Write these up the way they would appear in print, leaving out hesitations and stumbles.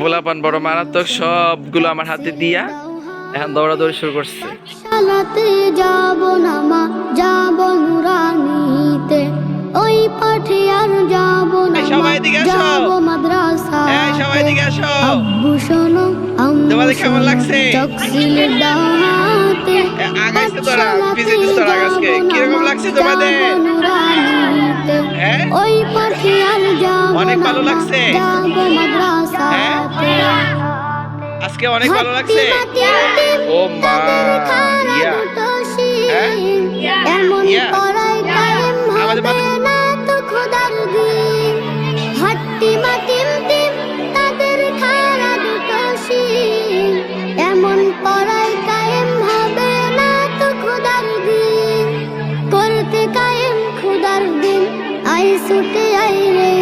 পোলাপান বড় মারাত্মক সবগুলো আমার হাতে দিয়া এখন দৌড়াদৌড়ি শুরু করছে। পাঠশালাতে যাব না মা, যাব নুরানিতে, ওই পাঠে আর যাব না মা, যাব মাদ্রাসাতে। আব্বু শোনো আম্মু শোনো, চোখ সিলে দাও হাতে, পাঠশালাতে যাব না মা, যাব নুরানিতে, ওই পাঠে আর যাব না মা, যাব মাদ্রাসাতে। আজকে অনেক ভালো লাগছে। ও মা ইয়া এমন পড়াই কায়েম হবে না তো খোদার দিন, হাট্টি মাটিম টিম তাদের খাড়া দুটো শির, এমন পড়াই কায়েম হবে না তো খোদার দিন, করতে কায়েম খোদার দিন, আই ছুটে আই রে।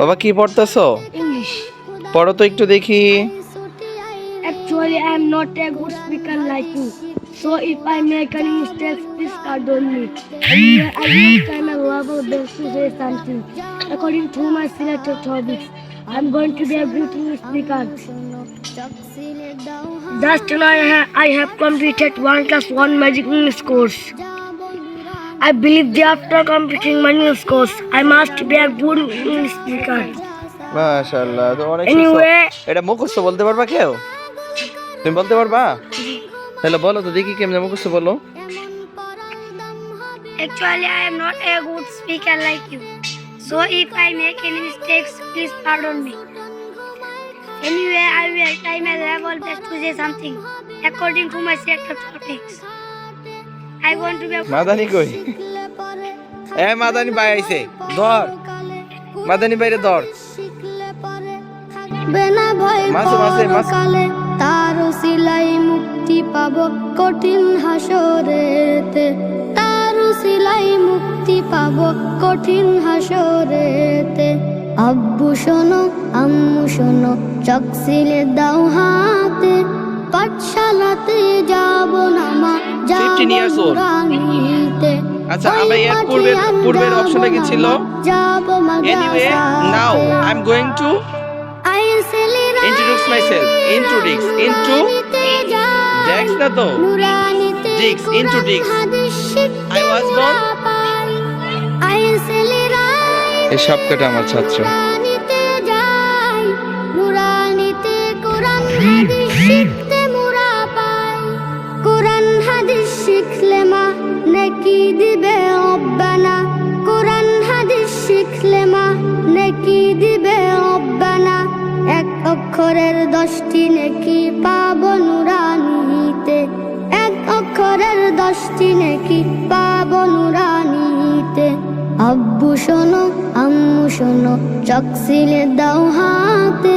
বাবা কি পড়তেছো? English. পড়ো তো একটু দেখি। Actually, I am not a good speaker like you. So if I make any mistakes, please pardon me. Anyway, I will try my level best to say something. According to my selected topics, I am going to be a good English speaker. Just now, I have completed 1 class 1 magic English course. I believe that after completing my English course, I must be a good English speaker. মাশাআল্লাহ, তো অনেক Anyway, এটা মুখস্থ বলতে পারবা কেউ? তুমি বলতে পারবা? তাহলে বলো তো দেখি কেমনে মুখস্থ বলো। actually, I am not a good speaker like you. So if I make any mistakes, please pardon me. Anyway, I will try my level best to say something according to my set of topics. I want to be a Madani কই? মাদানি ভাই আইছে, ধর মাদানি বাইরে ধর। বেনা ভয় মাসে মাসে মাসে কালে তার সিলাই মুক্তি পাবো কঠিন হাসরেতে, তার সিলাই মুক্তি পাবো কঠিন হাসরেতে। আব্বু শোনো আম্মু শোনো, চোখ সিলে দাও হাতে, পাঠশালাতে যাব না মা, যাব 15 years old. নুরানিতে। আচ্ছা আমরা এর পূর্বের অপশনে কি ছিল? Anyway, now I'm going to introduce myself. Introduce into Dex na to Dix into Dix. I was born. এই সবকটা আমার ছাত্র। নুরানিতে কোরআন হাদিস শিখতে মুরা পাই, কোরআন হাদিস শিখলে মা নেকি দিবে রব্বানা, কোরআন হাদিস শিখলে মা নেকি দিবে রব্বানা। এক অক্ষরের 10টি নেকি পাবো নুরানিতে, এক অক্ষরের 10টি নেকি পাবো নুরানিতে। আব্বু শোনো আম্মু শোনো, চোখ সিলে দাও হাতে,